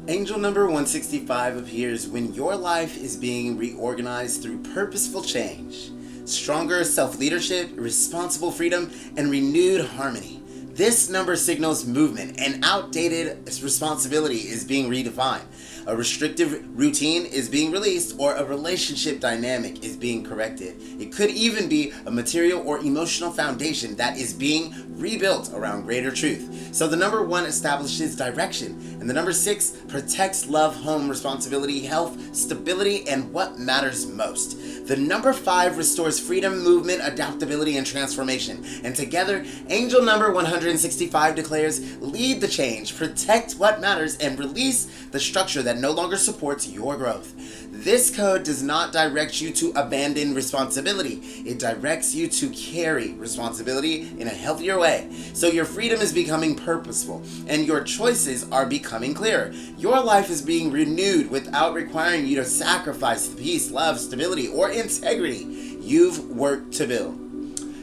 Angel number 165 appears when your life is being reorganized through purposeful change, stronger self-leadership, responsible freedom, and renewed harmony. This number signals movement, and outdated responsibility is being redefined. A restrictive routine is being released, or a relationship dynamic is being corrected. It could even be a material or emotional foundation that is being rebuilt around greater truth. So the number 1 establishes direction, and the number 6 protects love, home, responsibility, health, stability, and what matters most. The number 5 restores freedom, movement, adaptability, and transformation. And together, angel number 165 declares, lead the change, protect what matters, and release the structure that no longer supports your growth. This code does not direct you to abandon responsibility. It directs you to carry responsibility in a healthier way. So your freedom is becoming purposeful, and your choices are becoming clearer. Your life is being renewed without requiring you to sacrifice the peace, love, stability, or integrity you've worked to build.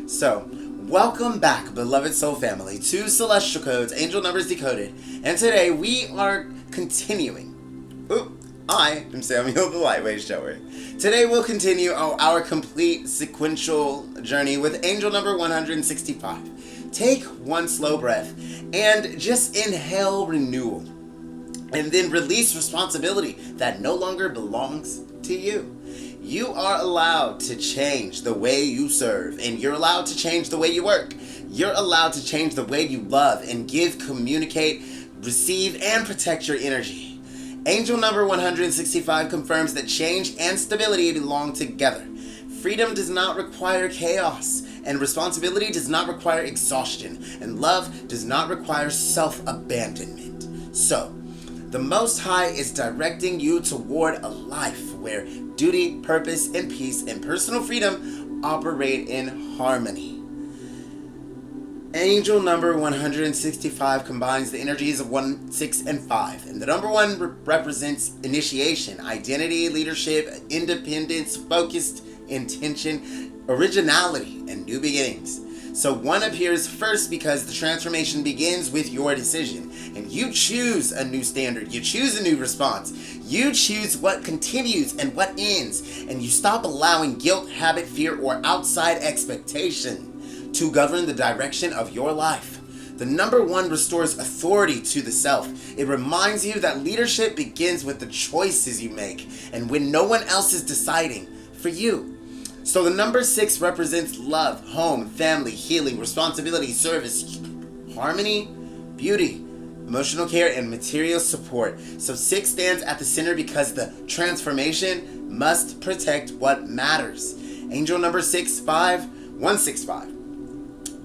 So, welcome back, beloved soul family, to Celestial Codes, Angel Numbers Decoded. And today we are continuing. I am Samuel, the Lightweight Shower. Today we'll continue our complete sequential journey with angel number 165. Take one slow breath and just inhale renewal. And then release responsibility that no longer belongs to you. You are allowed to change the way you serve, and you're allowed to change the way you work. You're allowed to change the way you love and give, communicate, receive, and protect your energy. Angel number 165 confirms that change and stability belong together. Freedom does not require chaos, and responsibility does not require exhaustion, and love does not require self-abandonment. So, the Most High is directing you toward a life where duty, purpose, and peace and personal freedom operate in harmony. Angel number 165 combines the energies of 1, 6, and 5. And the number 1 represents initiation, identity, leadership, independence, focused intention, originality, and new beginnings. So 1 appears first because the transformation begins with your decision. And you choose a new standard. You choose a new response. You choose what continues and what ends. And you stop allowing guilt, habit, fear, or outside expectation to govern the direction of your life. The number 1 restores authority to the self. It reminds you that leadership begins with the choices you make and when no one else is deciding for you. So the number 6 represents love, home, family, healing, responsibility, service, harmony, beauty, emotional care, and material support. So 6 stands at the center because the transformation must protect what matters. Angel number 165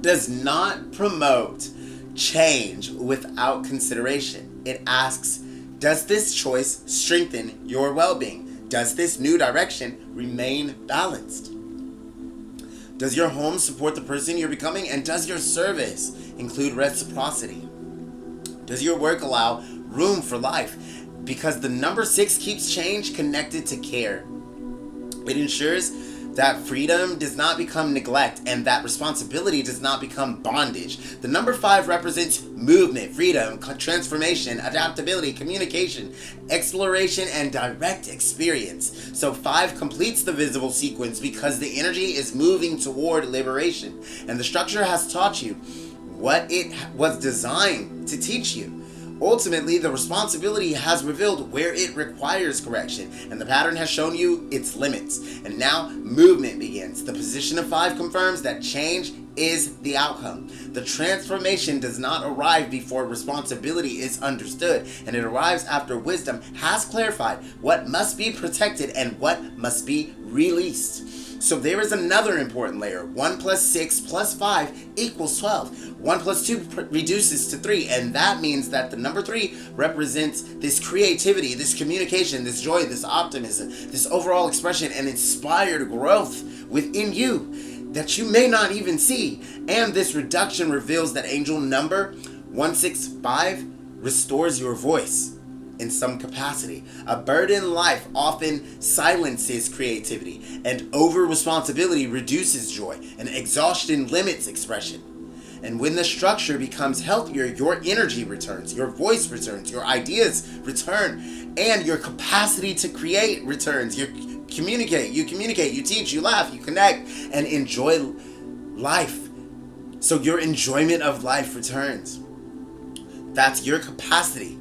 does not promote change without consideration. It asks, does this choice strengthen your well-being? Does this new direction remain balanced? Does your home support the person you're becoming? And does your service include reciprocity? Does your work allow room for life? Because the number 6 keeps change connected to care. It ensures that freedom does not become neglect and that responsibility does not become bondage. The number 5 represents movement, freedom, transformation, adaptability, communication, exploration, and direct experience. So 5 completes the visible sequence because the energy is moving toward liberation, and the structure has taught you what it was designed to teach you. Ultimately, the responsibility has revealed where it requires correction, and the pattern has shown you its limits. And now, movement begins. The position of 5 confirms that change is the outcome. The transformation does not arrive before responsibility is understood, and it arrives after wisdom has clarified what must be protected and what must be released. So there is another important layer. 1 plus 6 plus 5 equals 12. 1 plus 2 reduces to 3, and that means that the number 3 represents this creativity, this communication, this joy, this optimism, this overall expression and inspired growth within you that you may not even see. And this reduction reveals that angel number 165 restores your voice in some capacity. A burdened life often silences creativity, and over responsibility reduces joy, and exhaustion limits expression. And when the structure becomes healthier, your energy returns, your voice returns, your ideas return, and your capacity to create returns. You communicate, you teach, you laugh, you connect, and enjoy life. So your enjoyment of life returns. That's your capacity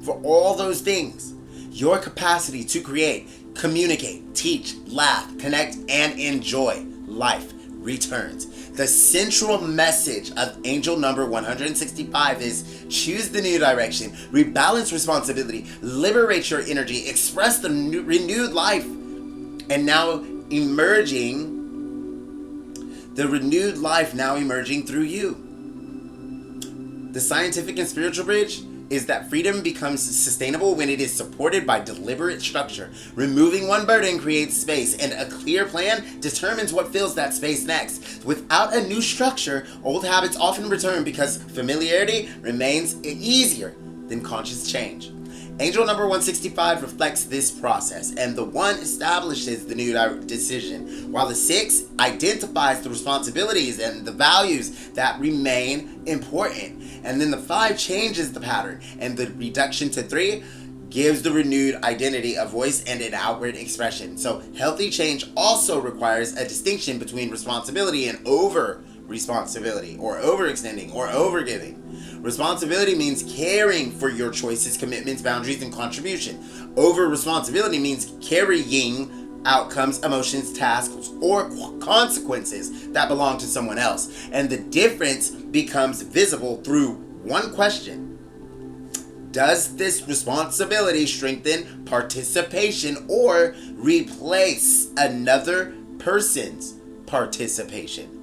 for all those things. Your capacity to create, communicate, teach, laugh, connect, and enjoy life returns. The central message of angel number 165 is choose the new direction, rebalance responsibility, liberate your energy, express the renewed life, and now emerging, the renewed life now emerging through you. The scientific and spiritual bridge is that freedom becomes sustainable when it is supported by deliberate structure. Removing one burden creates space, and a clear plan determines what fills that space next. Without a new structure, old habits often return because familiarity remains easier than conscious change. Angel number 165 reflects this process, and the 1 establishes the new decision, while the 6 identifies the responsibilities and the values that remain important. And then the 5 changes the pattern, and the reduction to 3 gives the renewed identity, a voice, and an outward expression. So healthy change also requires a distinction between responsibility and over-responsibility, or overextending, or overgiving. Responsibility means caring for your choices, commitments, boundaries, and contribution. Over-responsibility means carrying outcomes, emotions, tasks, or consequences that belong to someone else. And the difference becomes visible through one question. Does this responsibility strengthen participation or replace another person's participation?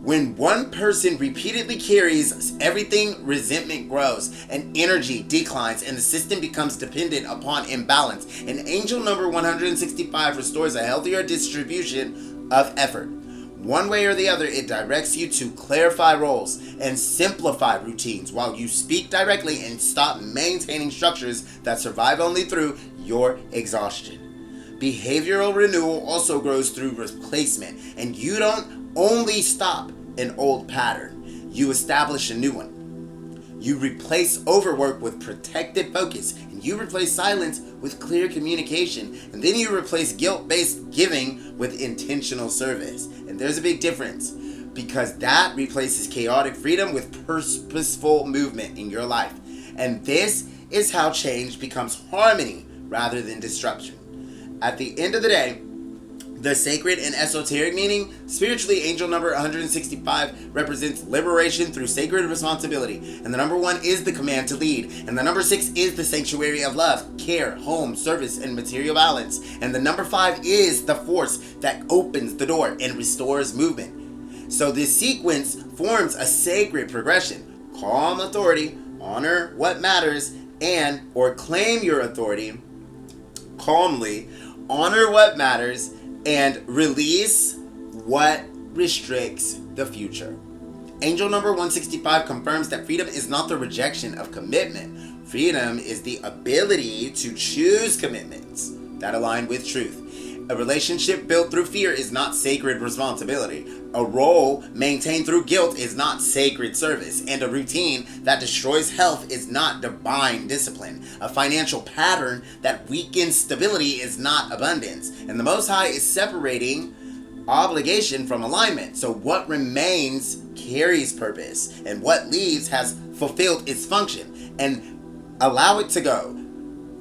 When one person repeatedly carries everything, resentment grows and energy declines, and the system becomes dependent upon imbalance. And angel number 165 restores a healthier distribution of effort. One way or the other, it directs you to clarify roles and simplify routines while you speak directly and stop maintaining structures that survive only through your exhaustion. Behavioral renewal also grows through replacement, and you don't only stop an old pattern, you establish a new one. You replace overwork with protected focus, and you replace silence with clear communication, and then you replace guilt-based giving with intentional service. And there's a big difference, because that replaces chaotic freedom with purposeful movement in your life. And this is how change becomes harmony rather than disruption. At the end of the day, the sacred and esoteric meaning, spiritually, angel number 165 represents liberation through sacred responsibility. And the number 1 is the command to lead. And the number 6 is the sanctuary of love, care, home, service, and material balance. And the number 5 is the force that opens the door and restores movement. So this sequence forms a sacred progression. Calm authority, honor what matters, or claim your authority calmly, honor what matters, and release what restricts the future. Angel number 165 confirms that freedom is not the rejection of commitment. Freedom is the ability to choose commitments that align with truth. A relationship built through fear is not sacred responsibility. A role maintained through guilt is not sacred service. And a routine that destroys health is not divine discipline. A financial pattern that weakens stability is not abundance. And the Most High is separating obligation from alignment. So what remains carries purpose, and what leaves has fulfilled its function. And allow it to go.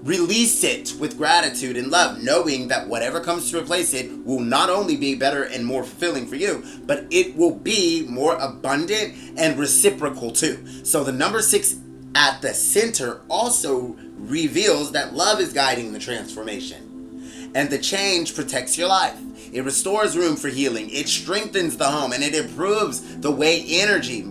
Release it with gratitude and love, knowing that whatever comes to replace it will not only be better and more fulfilling for you, but it will be more abundant and reciprocal too. So the number 6 at the center also reveals that love is guiding the transformation. And the change protects your life. It restores room for healing. It strengthens the home, and it improves the way energy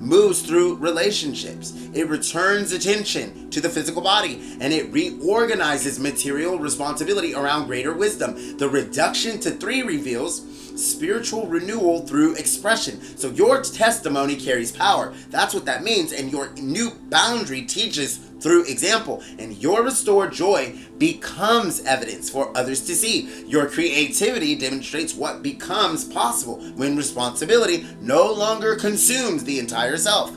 moves through relationships. It returns attention to the physical body, and it reorganizes material responsibility around greater wisdom. The reduction to 3 reveals spiritual renewal through expression. So your testimony carries power. That's what that means. And your new boundary teaches through example. And your restored joy becomes evidence for others to see. Your creativity demonstrates what becomes possible when responsibility no longer consumes the entire self.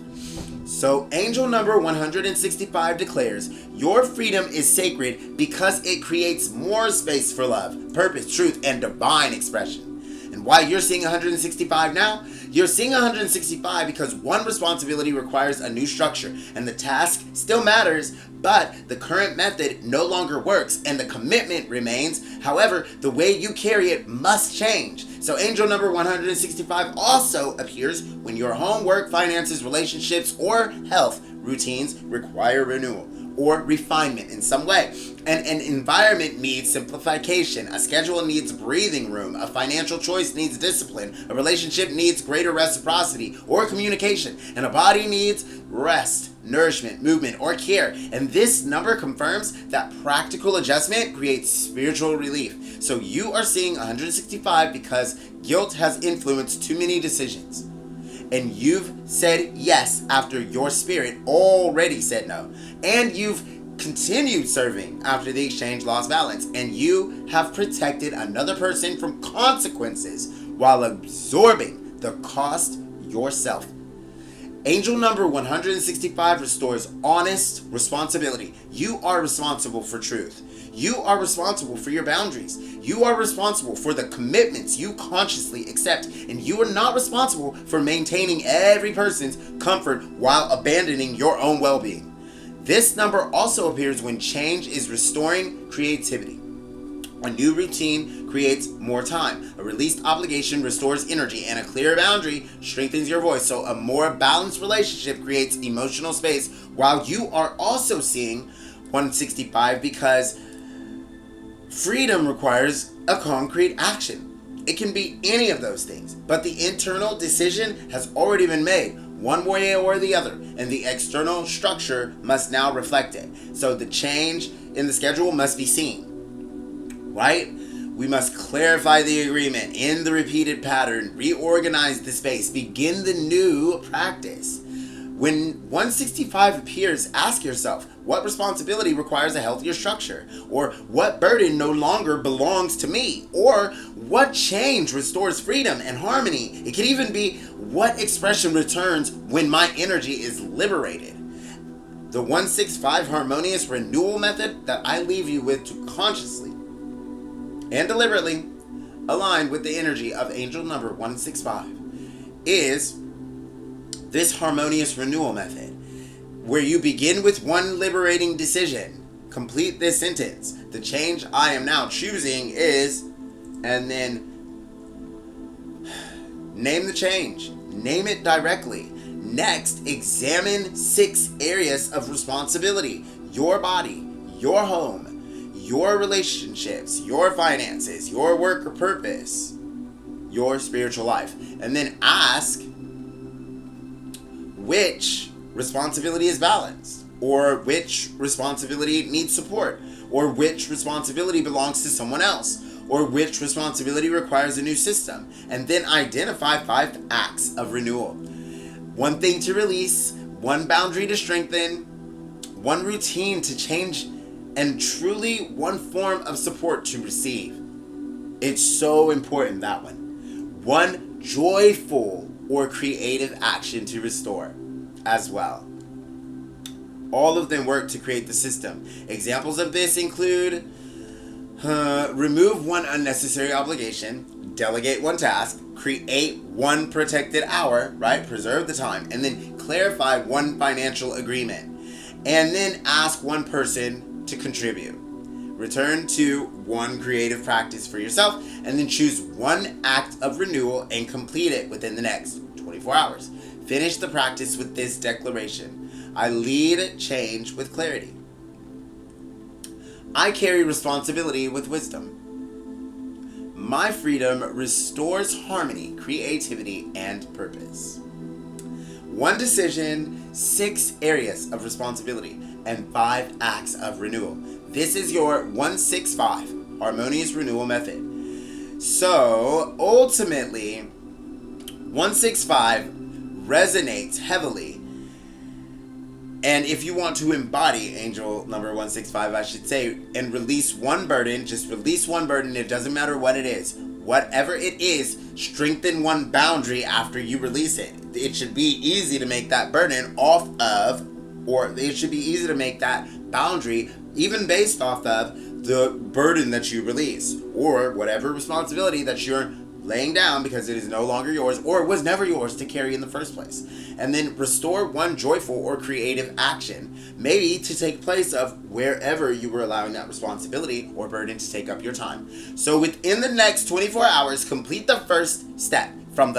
So angel number 165 declares, your freedom is sacred because it creates more space for love, purpose, truth, and divine expression. And why you're seeing 165 now? You're seeing 165 because one responsibility requires a new structure, and the task still matters, but the current method no longer works, and the commitment remains. However, the way you carry it must change. So angel number 165 also appears when your home, work, finances, relationships, or health routines require renewal or refinement in some way. And an environment needs simplification, a schedule needs breathing room, a financial choice needs discipline, a relationship needs greater reciprocity or communication, and a body needs rest, nourishment, movement, or care. And this number confirms that practical adjustment creates spiritual relief. So you are seeing 165 because guilt has influenced too many decisions. And you've said yes after your spirit already said no. And you've continued serving after the exchange lost balance. And you have protected another person from consequences while absorbing the cost yourself. Angel number 165 restores honest responsibility. You are responsible for truth. You are responsible for your boundaries. You are responsible for the commitments you consciously accept. And you are not responsible for maintaining every person's comfort while abandoning your own well-being. This number also appears when change is restoring creativity. A new routine creates more time. A released obligation restores energy, and a clear boundary strengthens your voice. So a more balanced relationship creates emotional space, while you are also seeing 165 because freedom requires a concrete action. It can be any of those things, but the internal decision has already been made, one way or the other, and the external structure must now reflect it. So the change in the schedule must be seen. Right? We must clarify the agreement, end the repeated pattern, reorganize the space, begin the new practice. When 165 appears, ask yourself, what responsibility requires a healthier structure? Or what burden no longer belongs to me? Or what change restores freedom and harmony? It could even be what expression returns when my energy is liberated. The 165 Harmonious Renewal method that I leave you with to consciously and deliberately align with the energy of angel number 165 is this harmonious renewal method, where you begin with one liberating decision. Complete this sentence. The change I am now choosing is, and then name the change. Name it directly. Next, examine 6 areas of responsibility: your body, your home, your relationships, your finances, your work or purpose, your spiritual life. And then ask which responsibility is balanced, or which responsibility needs support, or which responsibility belongs to someone else, or which responsibility requires a new system. And then identify 5 acts of renewal. 1 thing to release, 1 boundary to strengthen, 1 routine to change, and truly 1 form of support to receive. It's so important, that one. 1 joyful or creative action to restore as well. All of them work to create the system. Examples of this include remove 1 unnecessary obligation, delegate 1 task, create 1 protected hour, right? Preserve the time, and then clarify 1 financial agreement. And then ask 1 person to contribute. Return to 1 creative practice for yourself, and then choose 1 act of renewal and complete it within the next 24 hours. Finish the practice with this declaration: I lead change with clarity. I carry responsibility with wisdom. My freedom restores harmony, creativity, and purpose. 1 decision, 6 areas of responsibility, and 5 acts of renewal. This is your 165 Harmonious Renewal method. So ultimately, 165 resonates heavily. And if you want to embody angel number 165, I should say, and release one burden, just release one burden. It doesn't matter what it is. Whatever it is, strengthen one boundary after you release it. It should be easy to make that burden off of, or it should be easy to make that boundary even based off of the burden that you release, or whatever responsibility that you're laying down because it is no longer yours or was never yours to carry in the first place. And then restore one joyful or creative action, maybe to take place of wherever you were allowing that responsibility or burden to take up your time. So within the next 24 hours, complete the first step from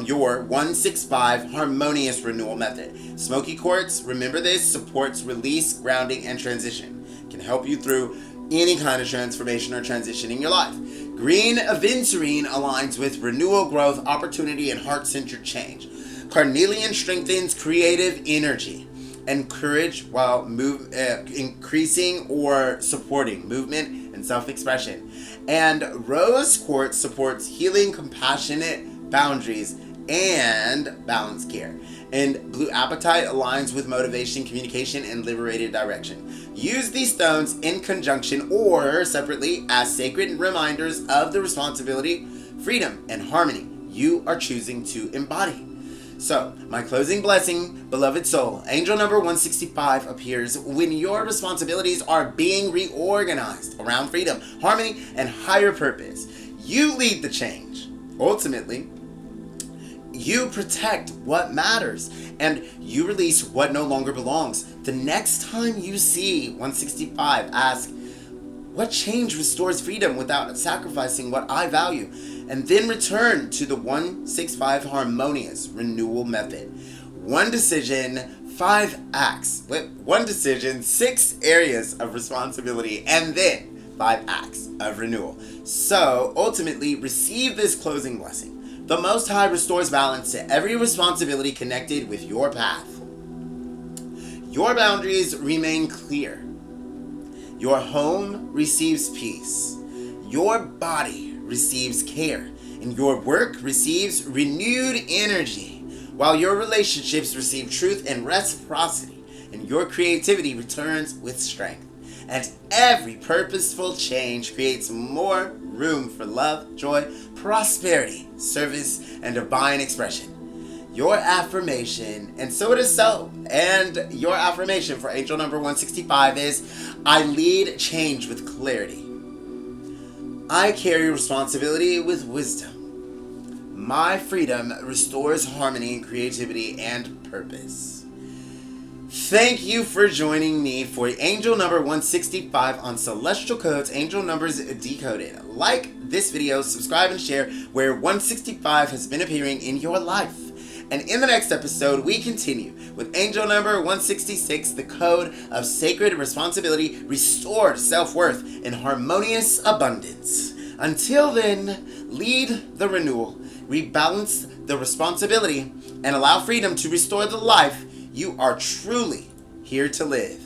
your 165 Harmonious Renewal method. Smoky quartz, remember this, supports release, grounding, and transition. Can help you through any kind of transformation or transition in your life. Green aventurine aligns with renewal, growth, opportunity, and heart-centered change. Carnelian strengthens creative energy and courage while increasing or supporting movement and self-expression. And rose quartz supports healing, compassionate boundaries, and balanced care. And blue apatite aligns with motivation, communication, and liberated direction. Use these stones in conjunction or separately as sacred reminders of the responsibility, freedom, and harmony you are choosing to embody. So, my closing blessing, beloved soul, angel number 165 appears when your responsibilities are being reorganized around freedom, harmony, and higher purpose. You lead the change. Ultimately, you protect what matters, and you release what no longer belongs. The next time you see 165, ask, what change restores freedom without sacrificing what I value? And then return to the 165 Harmonious Renewal method. One decision, 5 acts. One decision, 6 areas of responsibility, and then 5 acts of renewal. So, ultimately, receive this closing blessing. The Most High restores balance to every responsibility connected with your path. Your boundaries remain clear. Your home receives peace. Your body receives care. And your work receives renewed energy. While your relationships receive truth and reciprocity. And your creativity returns with strength. And every purposeful change creates more room for love, joy, prosperity, service, and divine expression. Your affirmation, and so it is so, and your affirmation for angel number 165 is, I lead change with clarity. I carry responsibility with wisdom. My freedom restores harmony and creativity and purpose. Thank you for joining me for angel number 165 on Celestial Codes, Angel Numbers Decoded. Like this video, subscribe, and share where 165 has been appearing in your life. And in the next episode, we continue with angel number 166, the code of sacred responsibility, restored self-worth, and harmonious abundance. Until then, lead the renewal, rebalance the responsibility, and allow freedom to restore the life you are truly here to live.